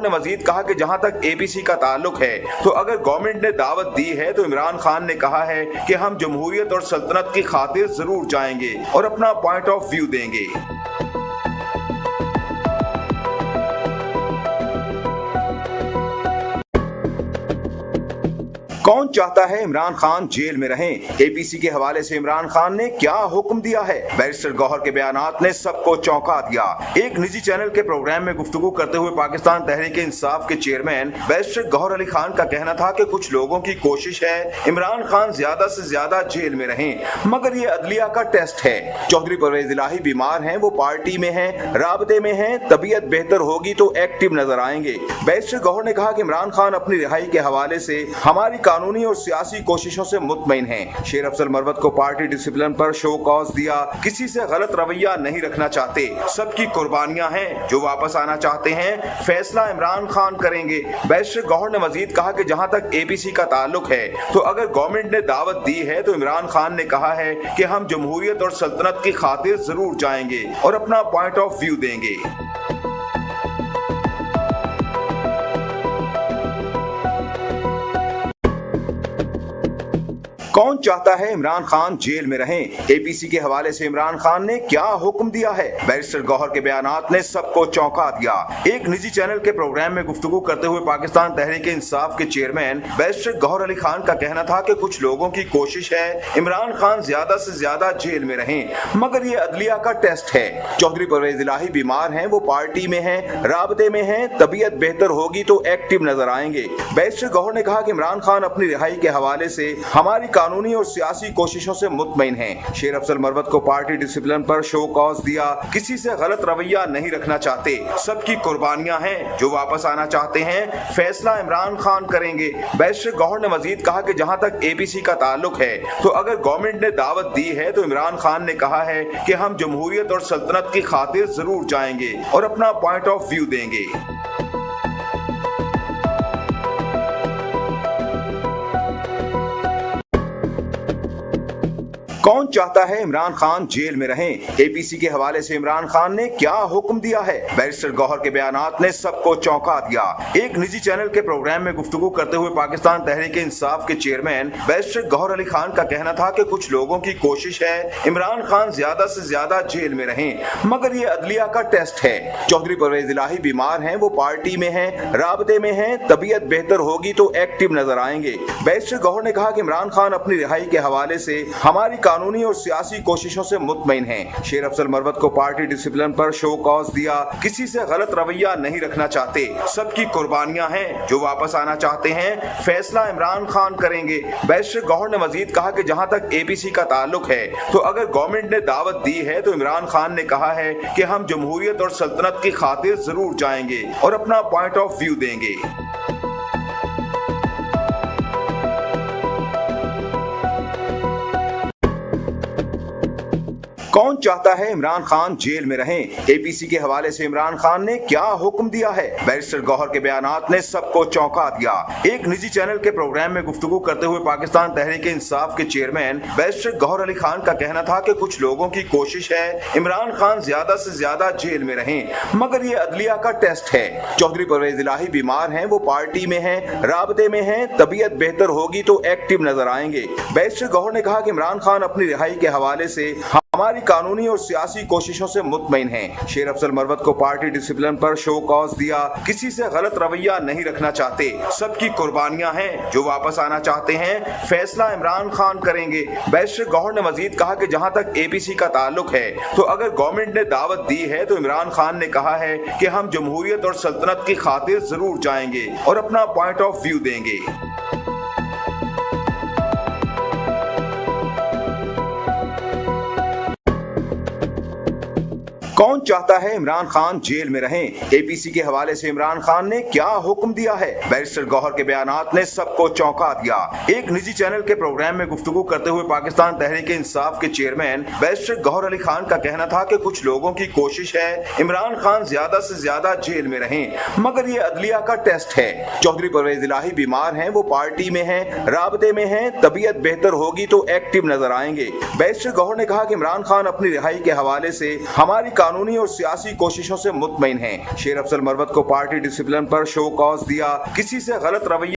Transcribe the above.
ने मजीद कहा कि जहां तक एपीसी का ताल्लुक है तो अगर गवर्नमेंट ने दावत दी है तो इमरान खान ने कहा है कि हम जमहूरियत और सल्तनत की खातिर जरूर जाएंगे और अपना पॉइंट ऑफ व्यू देंगे। कौन चाहता है इमरान खान जेल में रहें? एपीसी के हवाले से इमरान खान ने क्या हुक्म दिया है? बैरिस्टर गौहर के बयानात ने सबको चौंका दिया। एक निजी चैनल के प्रोग्राम में गुफ्तगू करते हुए पाकिस्तान तहरीक इंसाफ के चेयरमैन बैरिस्टर गौहर अली खान का कहना था कि कुछ लोगों की कोशिश है इमरान खान ज्यादा से ज्यादा जेल में रहें, मगर ये अदलिया का टेस्ट है। चौधरी परवेज इलाही बीमार हैं, वो पार्टी में हैं, राबते में हैं, तबीयत बेहतर होगी तो एक्टिव नजर आएंगे। बैरिस्टर गौहर ने कहा कि इमरान खान अपनी रिहाई के हवाले से हमारी कानूनी और सियासी कोशिशों से मुतमईन हैं। शेर अफजल मरवत को पार्टी डिसिप्लिन पर शो कॉज दिया, किसी से गलत रवैया नहीं रखना चाहते, सबकी कुर्बानियां हैं, जो वापस आना चाहते हैं फैसला इमरान खान करेंगे। बैरिस्टर गौहर ने मजीद कहा कि जहां तक एपीसी का ताल्लुक है तो अगर गवर्नमेंट ने दावत दी है तो इमरान खान ने कहा है कि हम जमहूरियत और सल्तनत की खातिर जरूर जाएंगे और अपना पॉइंट ऑफ व्यू देंगे। कौन चाहता है इमरान खान जेल में रहें? एपीसी के हवाले से इमरान खान ने क्या हुक्म दिया है? बैरिस्टर गौहर के बयानात ने सबको चौंका दिया। एक निजी चैनल के प्रोग्राम में गुफ्तगू करते हुए पाकिस्तान तहरीक इंसाफ के चेयरमैन बैरिस्टर गौहर अली खान का कहना था कि कुछ लोगों की कोशिश है इमरान खान ज्यादा से ज्यादा जेल में रहें, मगर ये अदलिया का टेस्ट है। चौधरी परवेज इलाही बीमार हैं, वो पार्टी में हैं, राबते में हैं, तबीयत बेहतर होगी तो एक्टिव नजर आएंगे। बैरिस्टर गौहर ने कहा कि इमरान खान अपनी रिहाई के हवाले से हमारी कानूनी और सियासी कोशिशों से मुतमईन हैं। शेर अफजल मरवत को पार्टी डिसिप्लिन पर शो कॉज दिया, किसी से गलत रवैया नहीं रखना चाहते, सबकी कुर्बानियां हैं, जो वापस आना चाहते हैं फैसला इमरान खान करेंगे। बैरिस्टर गौहर ने मजीद कहा कि जहां तक एपीसी का ताल्लुक है तो अगर गवर्नमेंट ने दावत दी है तो इमरान खान ने कहा है कि हम जमहूरियत और सल्तनत की खातिर जरूर जाएंगे और अपना पॉइंट ऑफ व्यू देंगे। कौन चाहता है इमरान खान जेल में रहें? एपीसी के हवाले से इमरान खान ने क्या हुक्म दिया है? बैरिस्टर गौहर के बयानात ने सबको चौंका दिया। एक निजी चैनल के प्रोग्राम में गुफ्तगू करते हुए पाकिस्तान तहरीक इंसाफ के चेयरमैन बैरिस्टर गौहर अली खान का कहना था कि कुछ लोगों की कोशिश है इमरान खान ज्यादा से ज्यादा जेल में रहें, मगर ये अदलिया का टेस्ट है। चौधरी परवेज इलाही बीमार हैं, वो पार्टी में हैं, राबते में हैं, तबीयत बेहतर होगी तो एक्टिव नजर आएंगे। बैरिस्टर गौहर ने कहा कि इमरान खान अपनी रिहाई के हवाले से हमारी कानूनी और सियासी कोशिशों से मुतमईन हैं। शेर अफजल मरवत को पार्टी डिसिप्लिन पर शो कॉज दिया, किसी से गलत रवैया नहीं रखना चाहते, सबकी कुर्बानियां हैं, जो वापस आना चाहते हैं फैसला इमरान खान करेंगे। बैरिस्टर गौहर ने मजीद कहा कि जहां तक एपीसी का ताल्लुक है तो अगर गवर्नमेंट ने दावत दी है तो इमरान खान ने कहा है कि हम जमहूरियत और सल्तनत की खातिर जरूर जाएंगे और अपना पॉइंट ऑफ व्यू देंगे। कौन चाहता है इमरान खान जेल में रहें? एपीसी के हवाले से इमरान खान ने क्या हुक्म दिया है? बैरिस्टर गौहर के बयानात ने सबको चौंका दिया। एक निजी चैनल के प्रोग्राम में गुफ्तगू करते हुए पाकिस्तान तहरीक इंसाफ के चेयरमैन बैरिस्टर गौहर अली खान का कहना था कि कुछ लोगों की कोशिश है इमरान खान ज्यादा से ज्यादा जेल में रहें, मगर ये अदलिया का टेस्ट है। चौधरी परवेज इलाही बीमार हैं, वो पार्टी में हैं, राबते में हैं, तबीयत बेहतर होगी तो एक्टिव नजर आएंगे। बैरिस्टर गौहर ने कहा कि इमरान खान अपनी रिहाई के हवाले से हमारी कानूनी और सियासी कोशिशों से मुतमईन हैं। शेर अफजल मरवत को पार्टी डिसिप्लिन पर शो कॉज दिया, किसी से गलत रवैया नहीं रखना चाहते, सबकी कुर्बानियां हैं, जो वापस आना चाहते हैं फैसला इमरान खान करेंगे। बैरिस्टर गौहर ने मजीद कहा कि जहां तक एपीसी का ताल्लुक है तो अगर गवर्नमेंट ने दावत दी है तो इमरान खान ने कहा है कि हम जमहूरियत और सल्तनत की खातिर जरूर जाएंगे और अपना पॉइंट ऑफ व्यू देंगे। कौन चाहता है इमरान खान जेल में रहें? एपीसी के हवाले से इमरान खान ने क्या हुक्म दिया है? बैरिस्टर गौहर के बयानात ने सबको चौंका दिया। एक निजी चैनल के प्रोग्राम में गुफ्तगू करते हुए पाकिस्तान तहरीक इंसाफ के चेयरमैन बैरिस्टर गौहर अली खान का कहना था कि कुछ लोगों की कोशिश है इमरान खान ज्यादा से ज्यादा जेल में रहें, मगर ये अदलिया का टेस्ट है। चौधरी परवेज इलाही बीमार हैं, वो पार्टी में हैं, राबते में हैं, तबीयत बेहतर होगी तो एक्टिव नजर आएंगे। बैरिस्टर गौहर ने कहा कि इमरान खान अपनी रिहाई के हवाले से हमारी قانونی اور سیاسی کوششوں سے مطمئن ہیں۔ شیر افضل مروت کو پارٹی ڈسپلن پر شو کاز دیا، کسی سے غلط رویہ